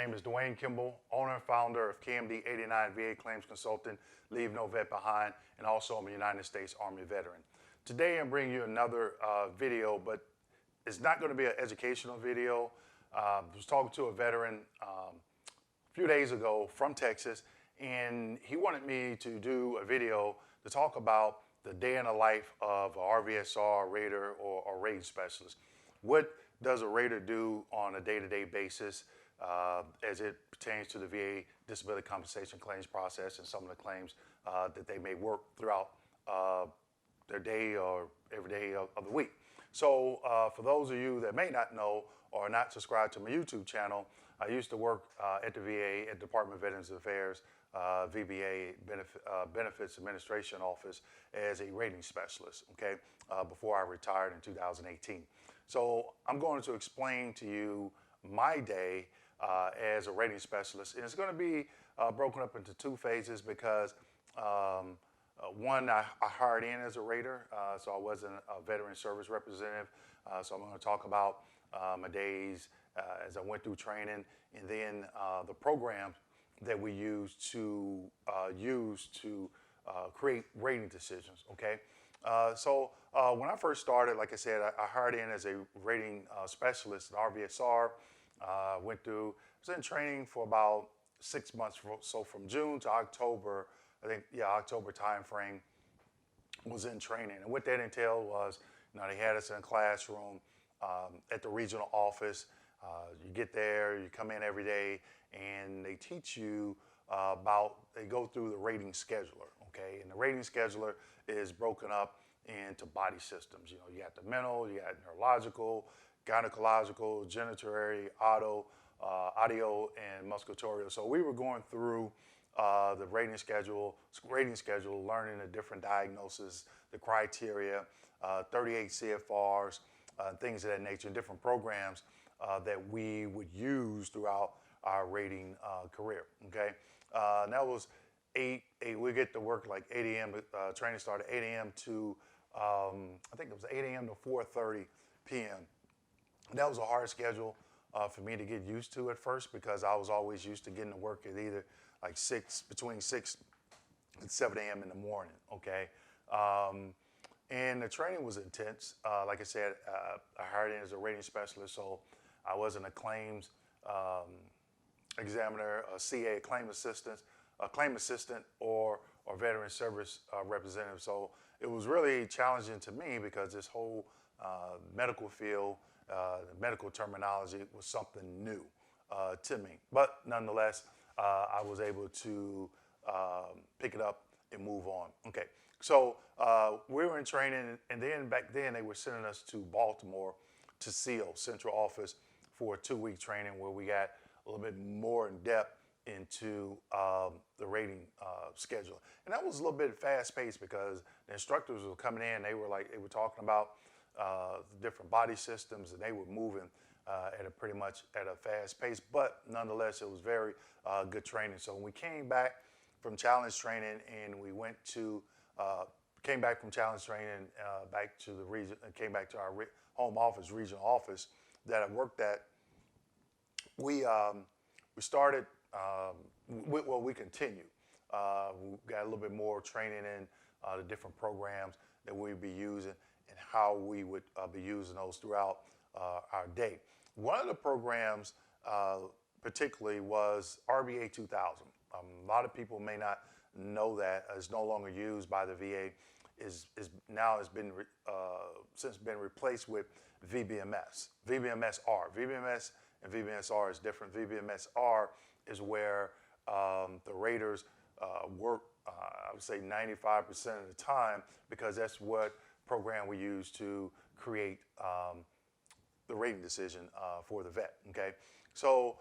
name is Dwayne Kimball, owner and founder of KMD 89 VA Claims Consultant, Leave No Vet Behind, and also I'm a United States Army veteran. Today I'm bringing you another video, but it's not going to be an educational video. I was talking to a veteran a few days ago from Texas, and he wanted me to do a video to talk about the day in the life of a RVSR, rater, or rating specialist. What does a rater do on a day-to-day basis as it pertains to the VA disability compensation claims process and some of the claims that they may work throughout their day or every day of the week. So for those of you that may not know or are not subscribed to my YouTube channel, I used to work at the VA at Department of Veterans Affairs, VBA, Benefits Administration Office as a rating specialist, okay, before I retired in 2018. So I'm going to explain to you my day as a rating specialist, and it's going to be broken up into two phases because one, I hired in as a rater, so I wasn't a veteran service representative. So I'm going to talk about my days as I went through training, and then the programs that we use to create rating decisions. Okay, so when I first started, like I said, I hired in as a rating specialist at RVSR. Was in training for about 6 months. So from June to October, I think, yeah, October time frame, was in training. And what that entailed was, they had us in a classroom at the regional office. You get there, you come in every day, and they teach you they go through the rating scheduler, okay? And the rating scheduler is broken up into body systems. You got the mental, you got neurological, gynecological, genitourinary, audio, and musculatorial. So we were going through the rating schedule, learning the different diagnoses, the criteria, 38 CFRs, things of that nature, different programs that we would use throughout our rating career, okay? And that was we get to work like 8 a.m., training started 8 a.m. to, I think it was 8 a.m. to 4:30 p.m. That was a hard schedule for me to get used to at first because I was always used to getting to work at either like between 6 and 7 a.m. in the morning, okay? And the training was intense. Like I said, I hired in as a rating specialist, so I wasn't a claims examiner, a CA, a claim assistant, or veteran service representative. So it was really challenging to me because this whole medical field, medical terminology was something new to me. But nonetheless, I was able to pick it up and move on. Okay, so we were in training, and then back then they were sending us to Baltimore to SEAL, Central Office, for a 2-week training where we got a little bit more in depth into the rating schedule. And that was a little bit fast-paced because the instructors were coming in, they were talking about different body systems, and they were moving at a fast pace, but nonetheless, it was very good training. So when we came back from challenge training and we came back from challenge training back to the region, came back to our home office, regional office that I worked at, we started, we continued. We got a little bit more training in the different programs that we'd be using and how we would be using those throughout our day. One of the programs particularly was RVA 2000. A lot of people may not know that it's no longer used by the VA. Now has been since been replaced with VBMS, VBMS-R. VBMS and VBMS-R is different. VBMS-R is where the raters work, I would say 95% of the time, because that's what program we use to create the rating decision for the vet, okay? So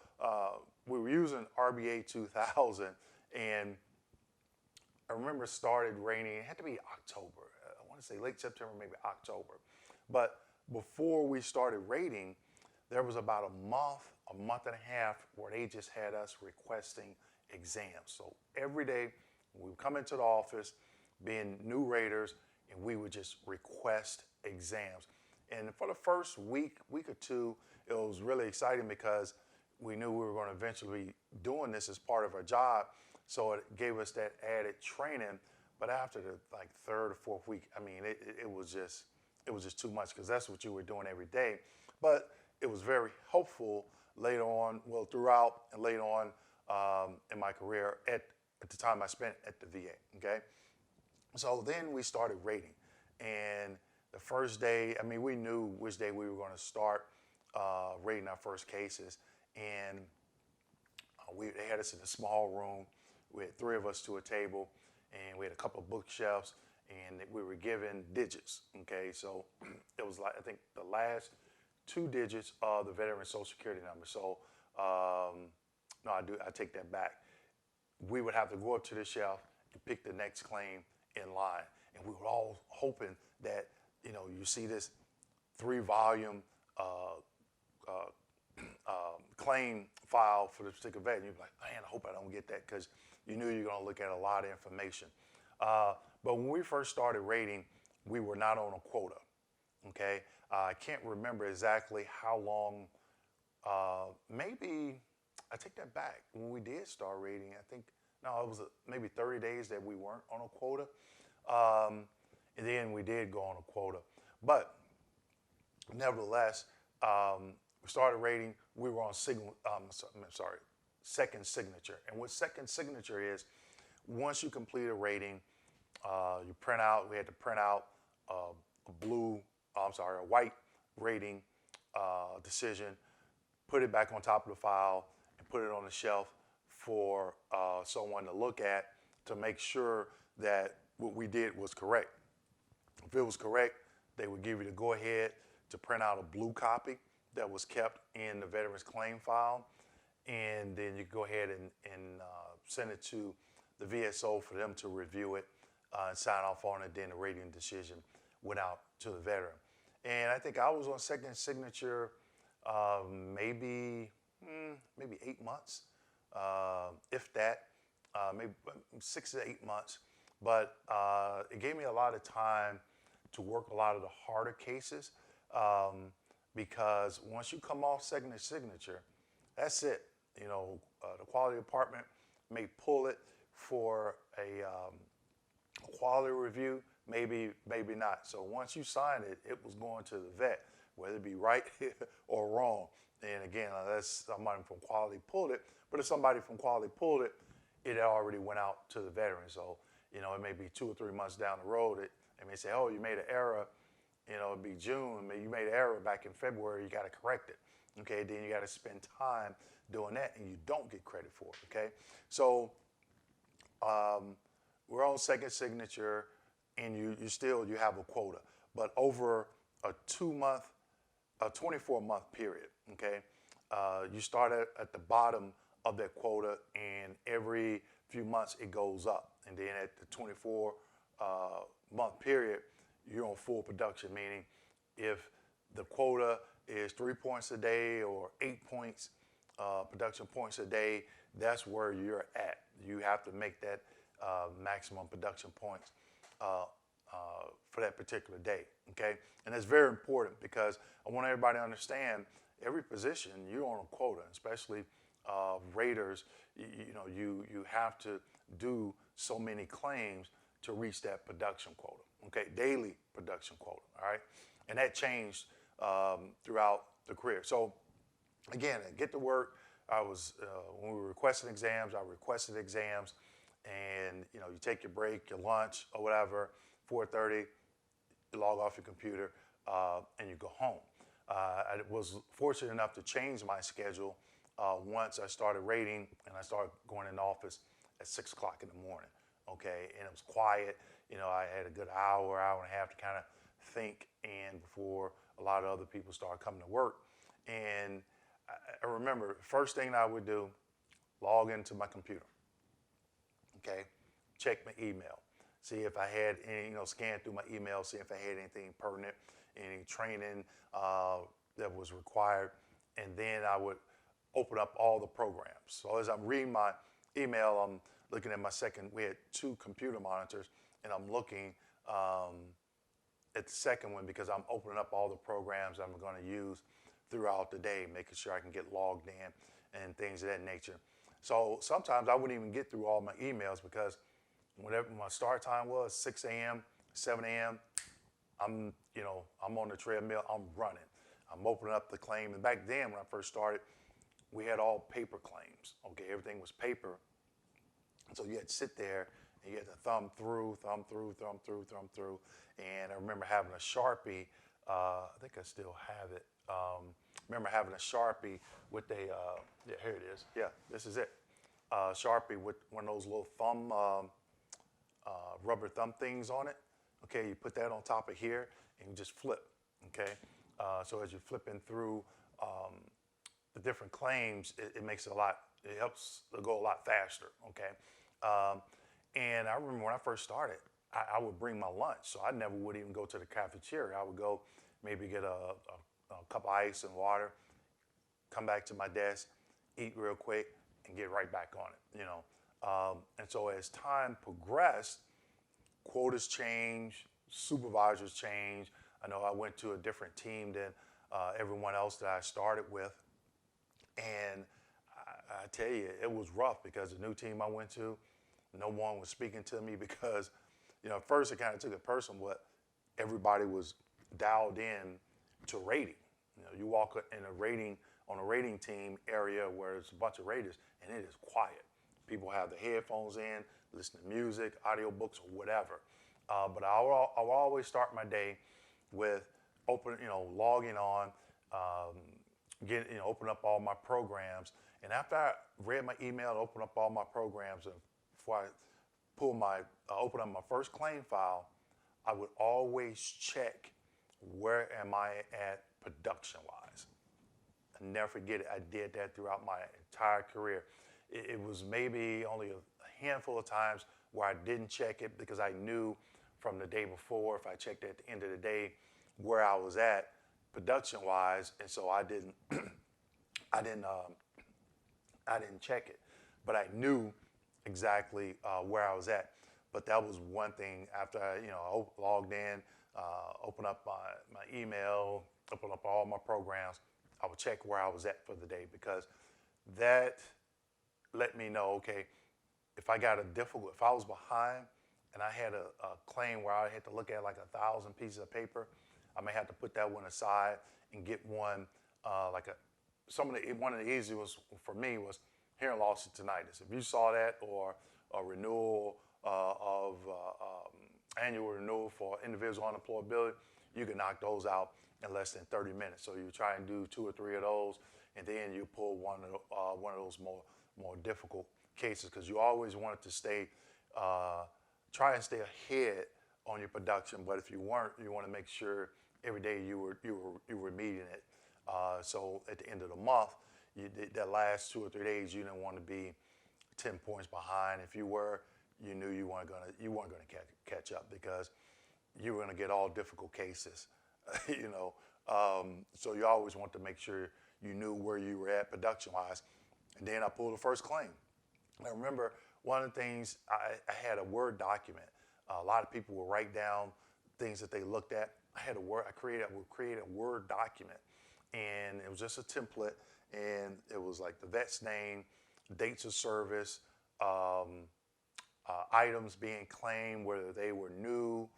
we were using RVA 2000, and I remember started rating, it had to be October. I want to say late September, maybe October. But before we started rating, there was about a month and a half where they just had us requesting exams. So every day we would come into the office being new raters, and we would just request exams. And for the first week or two, it was really exciting because we knew we were going to eventually be doing this as part of our job, so it gave us that added training. But after the like third or fourth week, I mean, it was just too much because that's what you were doing every day. But it was very helpful later on, well, throughout and later on in my career at the time I spent at the VA. Okay, so then we started rating, and the first day, I mean, we knew which day we were going to start rating our first cases, and they had us in a small room. We had three of us to a table, and we had a couple of bookshelves, and we were given digits. Okay, so it was like, I think the last two digits of the veteran Social Security number. So no, I take that back. We would have to go up to the shelf and pick the next claim in line, and we were all hoping that, you know, you see this 3-volume claim file for this particular vet, and you're like, man, I hope I don't get that, because you knew you're going to look at a lot of information. But when we first started rating, we were not on a quota. Okay, I can't remember exactly how long. Maybe I take that back. When we did start rating, I think it was maybe 30 days that we weren't on a quota, and then we did go on a quota. But nevertheless, we started rating. We were on second signature. And what second signature is, once you complete a rating, you print out. We had to print out a white rating decision, put it back on top of the file, and put it on the shelf for someone to look at to make sure that what we did was correct. If it was correct, they would give you the go-ahead to print out a blue copy that was kept in the veteran's claim file, and then you go ahead and send it to the VSO for them to review it and sign off on it. Then the rating decision went out to the veteran. And I think I was on second signature maybe 8 months, if that, maybe 6 to 8 months. But it gave me a lot of time to work a lot of the harder cases, because once you come off second signature, that's it. You know, the quality department may pull it for a quality review, maybe not. So once you sign it, it was going to the vet, whether it be right or wrong. And again, unless somebody from quality pulled it, but if somebody from quality pulled it, it already went out to the veteran. So, you know, it may be 2 or 3 months down the road. They may say, oh, you made an error. You know, it'd be June. You made an error back in February. You got to correct it. Okay, then you got to spend time doing that, and you don't get credit for it. Okay, so we're on second signature, and you have a quota, but over a 24-month period. Okay, you start at the bottom of that quota, and every few months it goes up, and then at the 24-month period, you're on full production, meaning if the quota is 3 points a day or 8 points, production points a day, that's where you're at. You have to make that maximum production points for that particular day, okay? And that's very important, because I want everybody to understand every position you're on a quota, especially raters. You have to do so many claims to reach that production quota, okay? Daily production quota, all right? And that changed throughout the career. So again, get to work. I was, when we were requesting exams, I requested exams, and you take your break, your lunch or whatever, 4:30, you log off your computer, and you go home. I was fortunate enough to change my schedule once I started rating, and I started going in the office at 6 o'clock in the morning, okay? And it was quiet. I had a good hour and a half to kind of think, and before a lot of other people started coming to work. And I remember the first thing I would do, log into my computer, okay? Check my email, see if I had any, scan through my email, see if I had anything pertinent, any training that was required. And then I would open up all the programs. So as I'm reading my email, I'm looking at we had 2 computer monitors, and I'm looking at the second one because I'm opening up all the programs I'm going to use throughout the day, making sure I can get logged in and things of that nature. So sometimes I wouldn't even get through all my emails because whenever my start time was 6 a.m., 7 a.m., I'm on the treadmill, I'm running. I'm opening up the claim. And back then when I first started, we had all paper claims. Okay, everything was paper. So you had to sit there and you had to thumb through. And I remember having a Sharpie. I think I still have it. Remember having a Sharpie with a, yeah, here it is. Yeah, this is it. Sharpie with one of those little thumb, rubber thumb things on it. Okay, you put that on top of here and you just flip. Okay, so as you're flipping through the different claims, it makes it it helps to go a lot faster. Okay, and I remember when I first started, I would bring my lunch, so I never would even go to the cafeteria. I would go maybe get a cup of ice and water, come back to my desk, eat real quick, and get right back on it. And so as time progressed, quotas changed, supervisors changed. I know I went to a different team than everyone else that I started with, and I tell you, it was rough because the new team I went to, no one was speaking to me because, at first it kind of took it personal, but everybody was dialed in to rating. You walk in on a rating team area where it's a bunch of raters, and it is quiet. People have their headphones in, listen to music, audiobooks, or whatever. But I will always start my day with logging on, open up all my programs. And after I read my email, open up all my programs, and before I open up my first claim file, I would always check where am I at production-wise. I never forget it. I did that throughout my entire career. It was maybe only a handful of times where I didn't check it because I knew from the day before, if I checked at the end of the day, where I was at production-wise, and so I didn't check it, but I knew exactly where I was at. But that was one thing after I logged in, opened up my email, opened up all my programs, I would check where I was at for the day because that let me know, okay, if I was behind and I had a claim where I had to look at like 1,000 pieces of paper, I may have to put that one aside and get one one of the easiest for me was hearing loss and tinnitus. If you saw that, or a renewal of annual renewal for individual unemployability, you can knock those out in less than 30 minutes. So you try and do 2 or 3 of those, and then you pull one of those more difficult cases because you always wanted to try and stay ahead on your production. But if you weren't, you want to make sure every day you were meeting it. So at the end of the month, that last 2 or 3 days, you didn't want to be 10 points behind. If you were, you knew you weren't gonna catch up because you were gonna get all difficult cases, So you always want to make sure you knew where you were at production-wise. And then I pulled the first claim. I remember one of the things, I had a Word document. A lot of people will write down things that they looked at. I would create a Word document, and it was just a template, and it was like the vet's name, dates of service, items being claimed, whether they were new,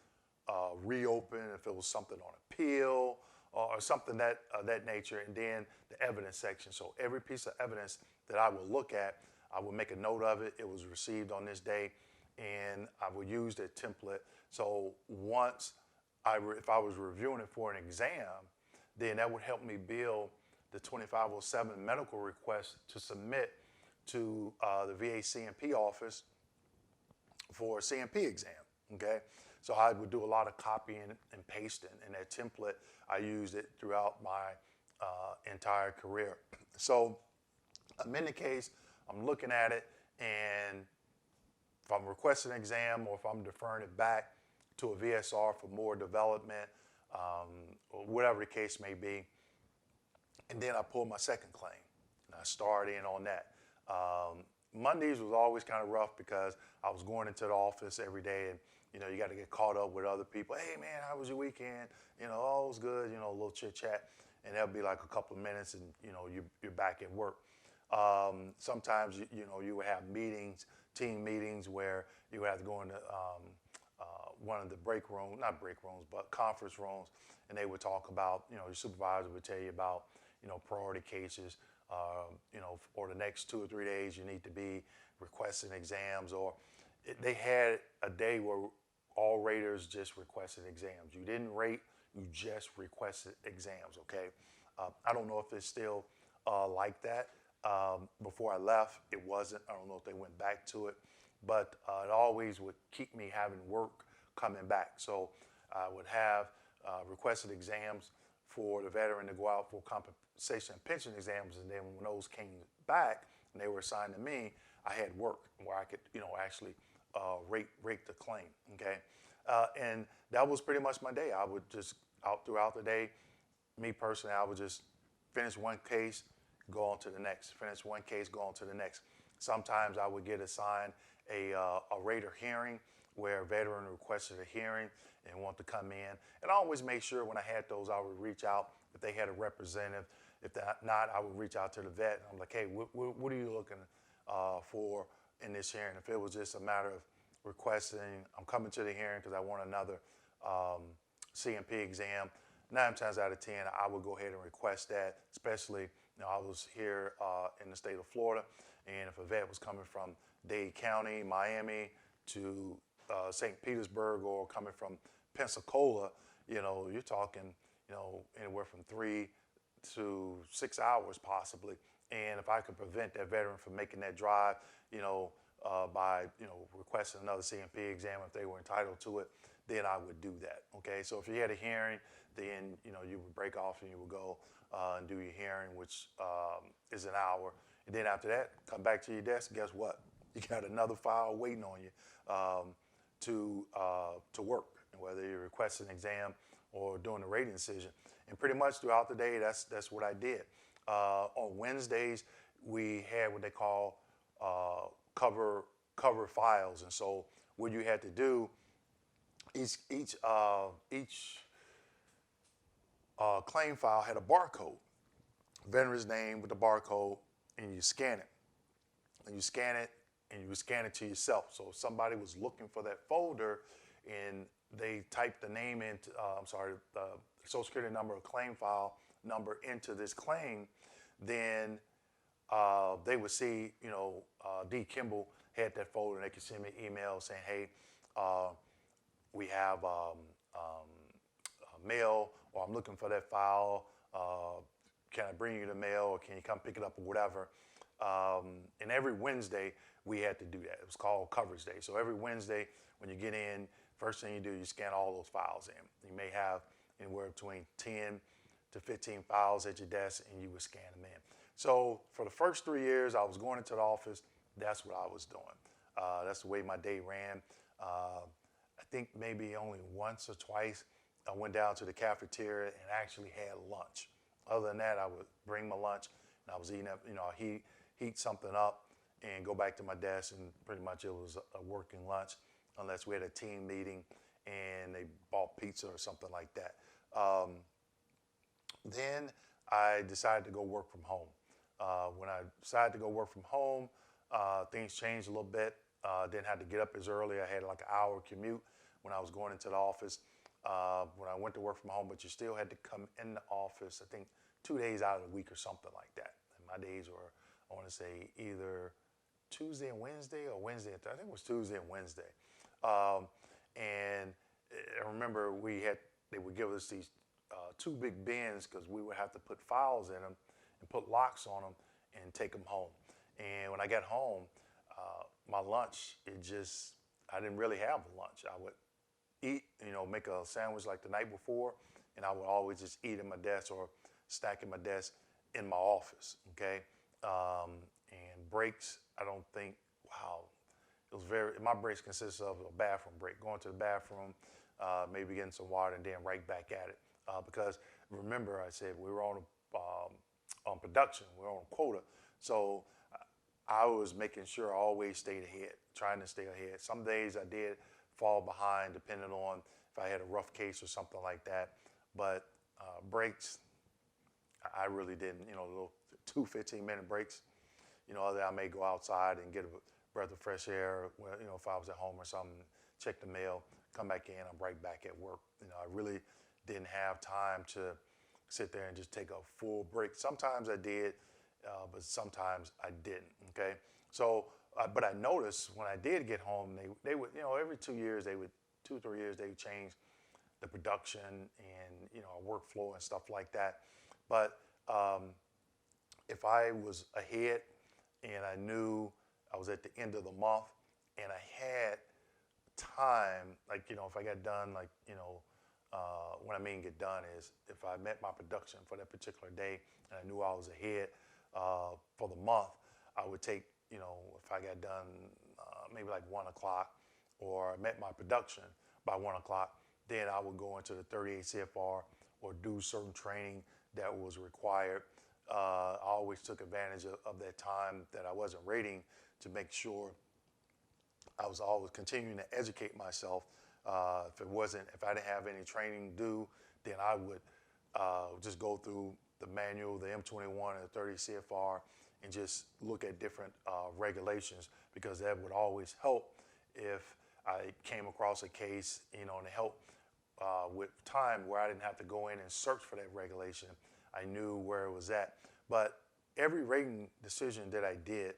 reopened, if it was something on appeal, or something that nature, and then the evidence section. So every piece of evidence that I would look at, I would make a note of it. It was received on this day, and I would use that template. So once if I was reviewing it for an exam, then that would help me build the 2507 medical request to submit to the VA CMP office for a CMP exam, okay? So I would do a lot of copying and pasting, and that template, I used it throughout my entire career. So I'm in the case, I'm looking at it, and if I'm requesting an exam or if I'm deferring it back to a VSR for more development, or whatever the case may be, and then I pull my second claim, and I start in on that. Mondays was always kind of rough because I was going into the office every day, and you got to get caught up with other people. Hey man, how was your weekend? Oh, it was good. A little chit chat, and that'll be like a couple of minutes, and you're back at work. Sometimes, you would have meetings, team meetings, where you would have to go into one of the not break rooms, but conference rooms, and they would talk about, your supervisor would tell you about, priority cases, for the next 2 or 3 days, you need to be requesting exams, or they had a day where all raters just requested exams. You didn't rate, you just requested exams, okay? I don't know if it's still like that. Before I left, it wasn't. I don't know if they went back to it, but it always would keep me having work coming back. So I would have requested exams for the veteran to go out for compensation and pension exams, and then when those came back and they were assigned to me, I had work where I could, actually rate the claim, okay? And that was pretty much my day. I would just out throughout the day, me personally, I would just finish one case, go on to the next, finish one case, go on to the next. Sometimes I would get assigned a rater hearing where a veteran requested a hearing and want to come in. And I always make sure when I had those, I would reach out if they had a representative. If not, I would reach out to the vet. I'm like, hey, what are you looking for in this hearing? If it was just a matter of requesting, I'm coming to the hearing because I want another CMP exam, 9 times out of 10, I would go ahead and request that, especially, I was here in the state of Florida, and if a vet was coming from Dade County, Miami to St. Petersburg, or coming from Pensacola, you're talking, anywhere from 3 to 6 hours possibly. And if I could prevent that veteran from making that drive, by, requesting another CMP exam if they were entitled to it, then I would do that, okay? So if you had a hearing, then, you would break off and you would go and do your hearing, which is an hour. And then after that, come back to your desk, guess what? You got another file waiting on you to work, whether you're requesting an exam or doing a rating decision. And pretty much throughout the day, that's what I did. On Wednesdays, we had what they call cover files, and so what you had to do, each claim file had a barcode, veteran's name with the barcode, and you scan it. And you scan it, and you would scan it to yourself. So if somebody was looking for that folder and they typed the name into, the Social Security number or claim file number into this claim, then they would see, D. Kimball had that folder, and they could send me an email saying, hey, we have mail, or I'm looking for that file. Can I bring you the mail, or can you come pick it up, or whatever? And every Wednesday, we had to do that. It was called coverage day. So every Wednesday, when you get in, first thing you do, you scan all those files in. You may have anywhere between 10 to 15 files at your desk, and you would scan them in. So for the first 3 years, I was going into the office. That's what I was doing. That's the way my day ran. I think maybe only once or twice I went down to the cafeteria and actually had lunch. Other than that, I would bring my lunch, and I was eating up, heat something up and go back to my desk, and pretty much it was a working lunch, unless we had a team meeting and they bought pizza or something like that. Then I decided to go work from home. When I decided to go work from home, things changed a little bit. Didn't have to get up as early. I had like an hour commute when I was going into the office. When I went to work from home, but you still had to come in the office, I think 2 days out of the week or something like that. And my days were, I want to say, either Tuesday and Wednesday, or Wednesday and I think it was Tuesday and Wednesday. And I remember they would give us these 2 big bins, because we would have to put files in them and put locks on them and take them home. And when I got home, my lunch, I didn't really have lunch. I would eat, make a sandwich like the night before, and I would always just eat in my desk or stack in my desk in my office, okay? And breaks, I don't think, it was my breaks consisted of a bathroom break, going to the bathroom, maybe getting some water, and then right back at it. Because remember, I said we were on production, we were on quota, so I was making sure I always stayed ahead, trying to stay ahead. Some days I did fall behind, depending on if I had a rough case or something like that. But breaks, I really didn't. Little 2 15-minute breaks, that I may go outside and get a breath of fresh air, if I was at home or something, check the mail, come back in, I'm right back at work. I really didn't have time to sit there and just take a full break. Sometimes I did, but sometimes I didn't, okay? So, but I noticed when I did get home, they would, every 2 years, 2 or 3 years, they would change the production and, workflow and stuff like that. But if I was ahead and I knew I was at the end of the month and I had time, like, if I got done, like, what I mean get done is if I met my production for that particular day and I knew I was ahead for the month, I would take, if I got done maybe like 1 o'clock or met my production by 1 o'clock, then I would go into the 38 CFR or do certain training that was required. I always took advantage of that time that I wasn't rating to make sure I was always continuing to educate myself. If I didn't have any training due, then I would just go through the manual, the M21 and the 30 CFR, and just look at different regulations, because that would always help if I came across a case, and help with time where I didn't have to go in and search for that regulation. I knew where it was at. But every rating decision that I did,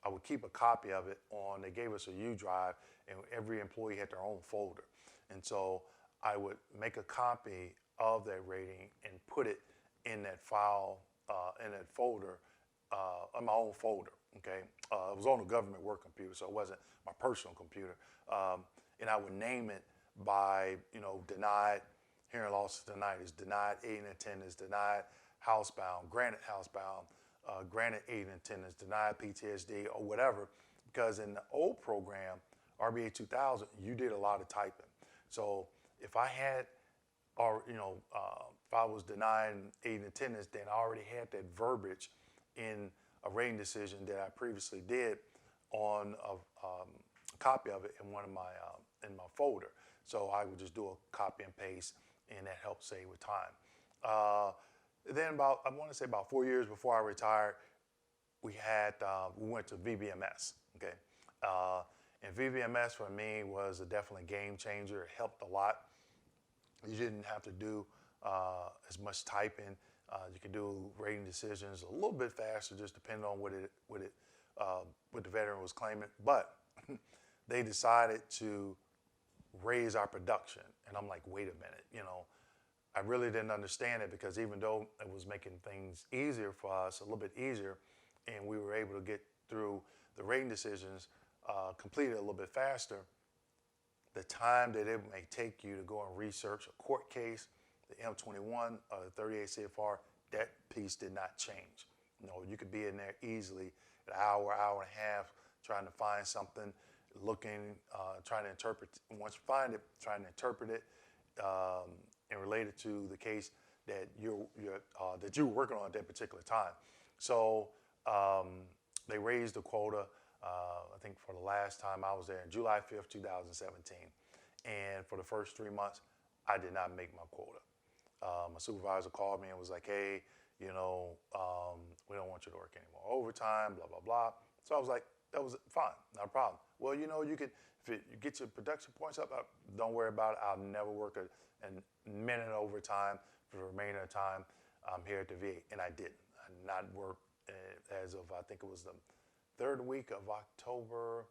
I would keep a copy of it they gave us a U drive, and every employee had their own folder. And so I would make a copy of that rating and put it in that file, in that folder, on my own folder, okay? It was on a government work computer, so it wasn't my personal computer. And I would name it by, denied, hearing loss is denied, is denied aid and attendance, denied housebound, granted housebound, granted aid and attendance, denied PTSD, or whatever, because in the old program, RBA 2000, you did a lot of typing. So if I had, if I was denying aid and attendance, then I already had that verbiage in a rating decision that I previously did on a copy of it in one of my in my folder. So I would just do a copy and paste, and that helped save with time. Then I want to say about 4 years before I retired, we went to VBMS, okay? And VBMS for me was definitely a game changer. It helped a lot. You didn't have to do as much typing. You could do rating decisions a little bit faster, just depending on what the veteran was claiming. But they decided to raise our production, and I'm like, wait a minute, I really didn't understand it, because even though it was making things easier for us, a little bit easier, and we were able to get through the rating decisions completed a little bit faster, the time that it may take you to go and research a court case, the M21 or the 38 CFR, that piece did not change. You could be in there easily an hour, hour and a half, trying to find something, looking, trying to interpret. Once you find it, trying to interpret it and relate it to the case that you were working on at that particular time. So they raised the quota. I think for the last time I was there in July 5th, 2017. And for the first 3 months, I did not make my quota. My supervisor called me and was like, hey, we don't want you to work any more overtime, blah, blah, blah. So I was like, that was fine, not a problem. Well, you could, if you get your production points up, don't worry about it. I'll never work a minute overtime for the remainder of the time I'm here at the VA. And I didn't. I did not work as of, I think it was the third week of October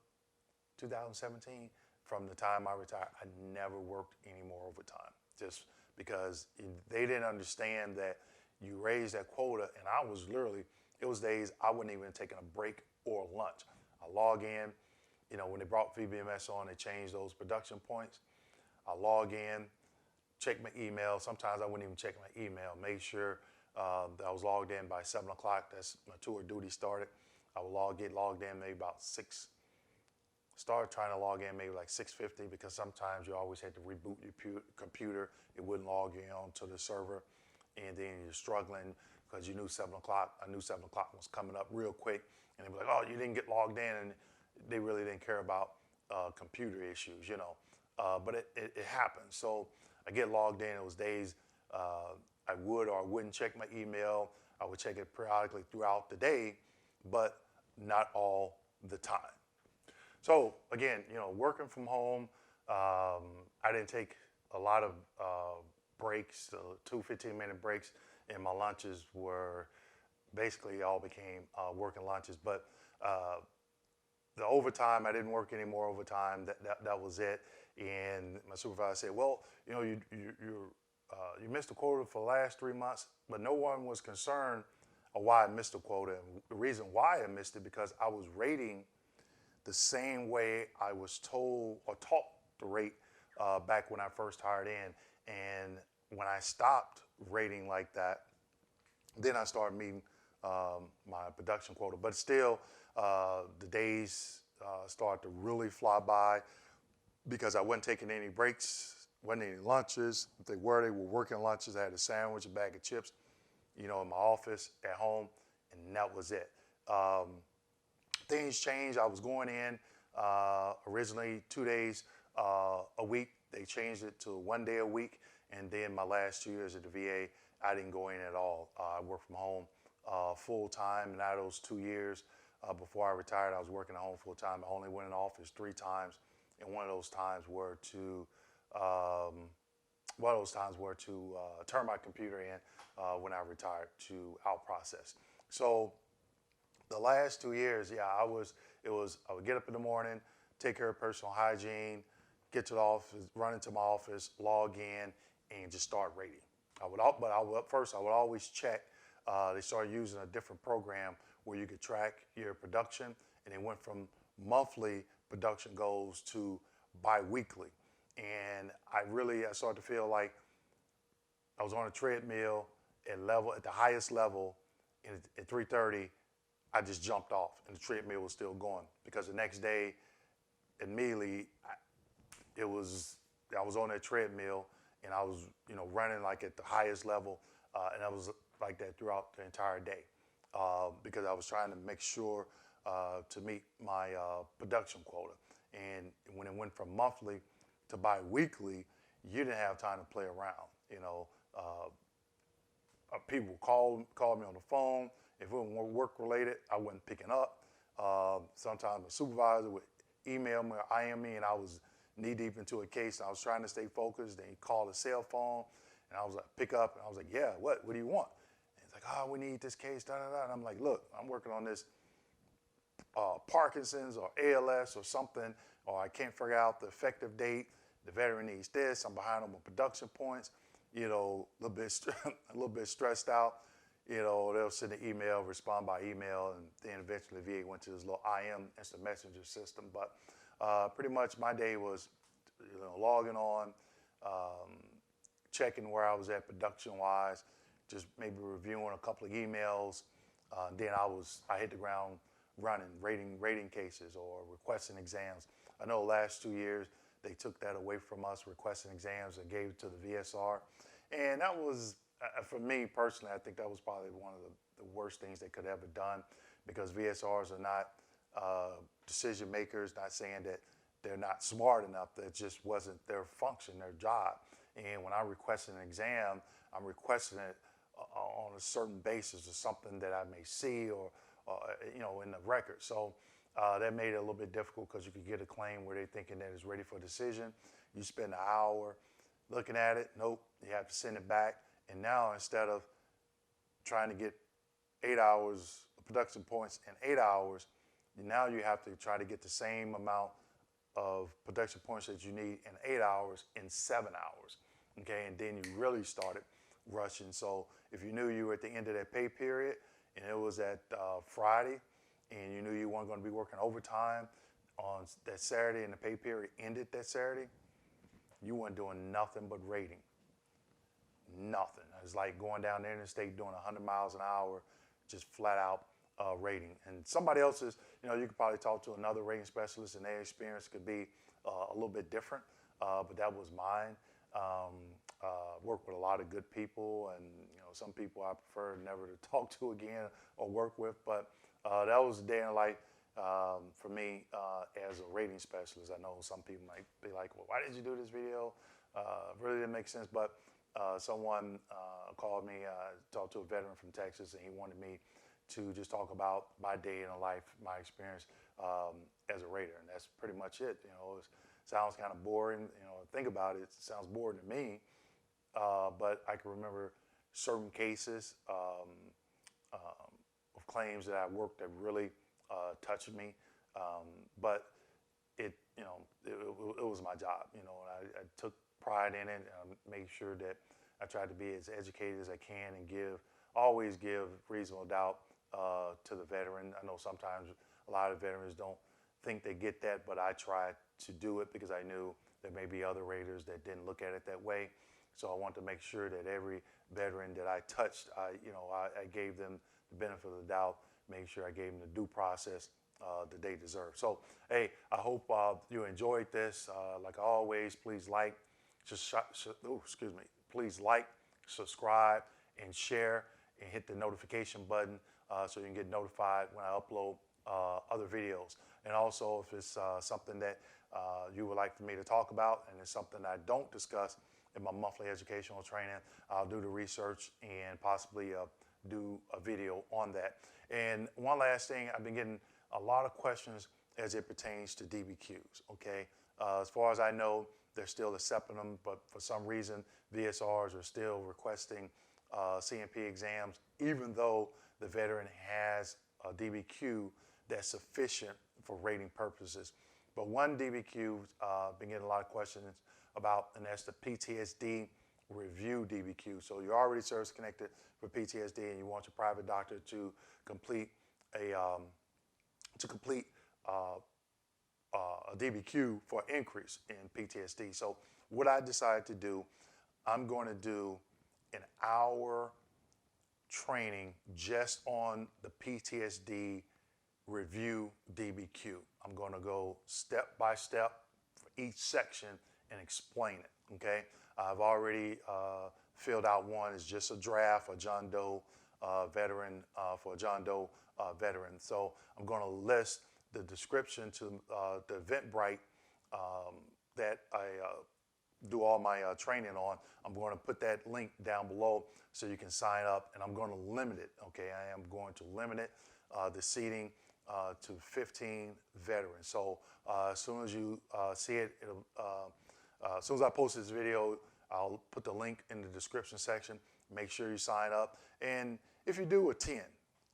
2017. From the time I retired, I never worked any more overtime, just because they didn't understand that you raised that quota. And I was literally, it was days I wasn't even taking a break or lunch. I log in, when they brought VBMS on, they changed those production points. I log in, check my email. Sometimes I wouldn't even check my email. Made sure that I was logged in by 7 o'clock. That's my tour duty started. I would get logged in maybe about 6. Started trying to log in maybe like 6:50, because sometimes you always had to reboot your computer. It wouldn't log you on to the server, and then you're struggling because you knew 7 o'clock. I knew 7 o'clock was coming up real quick, and they'd be like, "Oh, you didn't get logged in," and they really didn't care about computer issues, But it happened. So I get logged in. It was days I would or I wouldn't check my email. I would check it periodically throughout the day, but not all the time. So again, working from home, I didn't take a lot of breaks, 2 15-minute breaks, and my lunches were basically all became working lunches. But the overtime, I didn't work any more overtime. That was it. And my supervisor said, "Well, you missed the quota for the last 3 months," but no one was concerned of why I missed the quota. And the reason why I missed it because I was rating the same way I was told or taught to rate back when I first hired in. And when I stopped rating like that, then I started meeting my production quota. But still, the days started to really fly by because I wasn't taking any breaks, wasn't any lunches. If they were working lunches. I had a sandwich, a bag of chips, in my office, at home, and that was it. Things changed. I was going in originally 2 days a week. They changed it to 1 day a week. And then my last 2 years at the VA, I didn't go in at all. I worked from home full time. And out of those 2 years before I retired, I was working at home full time. I only went in the office 3 times. And one of those times were to turn my computer in when I retired to out process. So the last 2 years, I would get up in the morning, take care of personal hygiene, get to the office, run into my office, log in, and just start rating. But I would always check. They started using a different program where you could track your production, and it went from monthly production goals to bi-weekly. And I started to feel like I was on a treadmill at the highest level, and at 3:30, I just jumped off, and the treadmill was still going because the next day, immediately, I was on that treadmill, and I was running like at the highest level, and I was like that throughout the entire day because I was trying to make sure to meet my production quota. And when it went from monthly to bi-weekly, you didn't have time to play around. People called me on the phone. If it was work related, I wasn't picking up. Sometimes the supervisor would email me or IM me, and I was knee deep into a case, and I was trying to stay focused. Then he called a cell phone, and I was like, pick up, and I was like, yeah, what do you want? And he's like, we need this case, da da da. And I'm like, look, I'm working on this Parkinson's or ALS or something, or I can't figure out the effective date. The veteran needs this. I'm behind on my production points. A little bit stressed out. They'll send an email, respond by email, and then eventually VA went to this little IM instant messenger system. But pretty much my day was, logging on, checking where I was at production-wise, just maybe reviewing a couple of emails. Then I hit the ground running, rating cases or requesting exams. I know the last 2 years they took that away from us, requesting exams, and gave it to the VSR. And that was, for me personally, I think that was probably one of the worst things they could have ever done, because VSRs are not decision makers, not saying that they're not smart enough, that just wasn't their function, their job. And when I request an exam, I'm requesting it on a certain basis of something that I may see or in the record. So that made it a little bit difficult, because you could get a claim where they're thinking that it's ready for a decision. You spend an hour looking at it. Nope, you have to send it back. And now, instead of trying to get 8 hours of production points in 8 hours, now you have to try to get the same amount of production points that you need in 8 hours in 7 hours. Okay, and then you really started rushing. So if you knew you were at the end of that pay period and it was at Friday, and you knew you weren't going to be working overtime on that Saturday and the pay period ended that Saturday, you weren't doing nothing but rating. Nothing. It's like going down the interstate doing 100 miles an hour, just flat out rating. And somebody else's, you could probably talk to another rating specialist, and their experience could be a little bit different, but that was mine. Worked with a lot of good people, and some people I prefer never to talk to again or work with, but that was a day in life for me as a rating specialist. I know some people might be like, well, why did you do this video? Really didn't make sense, but someone called me, talked to a veteran from Texas, and he wanted me to just talk about my day in the life, my experience as a Raider, and that's pretty much it. You know, it sounds kind of boring. You know, think about it, it sounds boring to me, but I can remember certain cases of claims that I worked that really touched me. But it, you know, it was my job. You know, and I took pride in it. And made sure that I tried to be as educated as I can and always give reasonable doubt to the veteran. I know sometimes a lot of veterans don't think they get that, but I tried to do it because I knew there may be other Raiders that didn't look at it that way. So I want to make sure that every veteran that I touched, I gave them the benefit of the doubt, made sure I gave them the due process that they deserve. So, hey, I hope you enjoyed this. Like always, please like, please like, subscribe, and share, and hit the notification button so you can get notified when I upload other videos. And also, if it's something that you would like for me to talk about, and it's something I don't discuss in my monthly educational training, I'll do the research and possibly do a video on that. And one last thing, I've been getting a lot of questions as it pertains to DBQs, okay? As far as I know, they're still accepting them, but for some reason, VSRs are still requesting CMP exams, even though the veteran has a DBQ that's sufficient for rating purposes. But one DBQ, been getting a lot of questions about, and that's the PTSD review DBQ. So you're already service connected for PTSD, and you want your private doctor to complete a DBQ for increase in PTSD. So what I decided to do, I'm going to do an hour training just on the PTSD review DBQ. I'm going to go step by step for each section and explain it, okay? I've already filled out one. It's just a draft, a John Doe veteran, for a John Doe veteran. So I'm going to list the description to the Eventbrite that I do all my training on. I'm going to put that link down below so you can sign up, and I'm going to limit it, okay? I am going to limit it, the seating to 15 veterans. So as soon as you see it, as soon as I post this video, I'll put the link in the description section. Make sure you sign up. And if you do attend,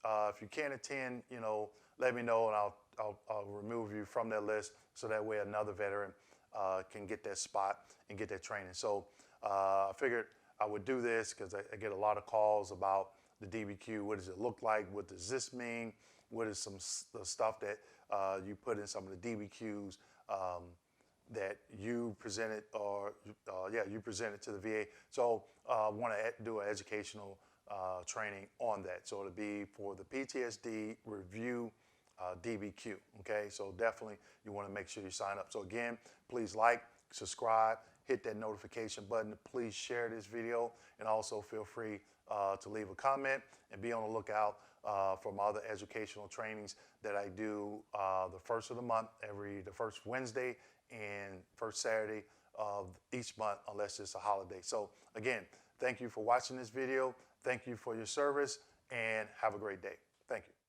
if you can't attend, you know, let me know, and I'll remove you from that list so that way another veteran can get that spot and get that training. So I figured I would do this because I get a lot of calls about the DBQ. What does it look like? What does this mean? What is the stuff that you put in some of the DBQs that you presented, or you presented to the VA. So I want to do an educational training on that. So it'll be for the PTSD review DBQ, okay? So definitely you want to make sure you sign up. So again, please like, subscribe, hit that notification button. Please share this video, and also feel free to leave a comment, and be on the lookout for my other educational trainings that I do the first of the month, the first Wednesday and first Saturday of each month, unless it's a holiday. So again, thank you for watching this video. Thank you for your service, and have a great day. Thank you.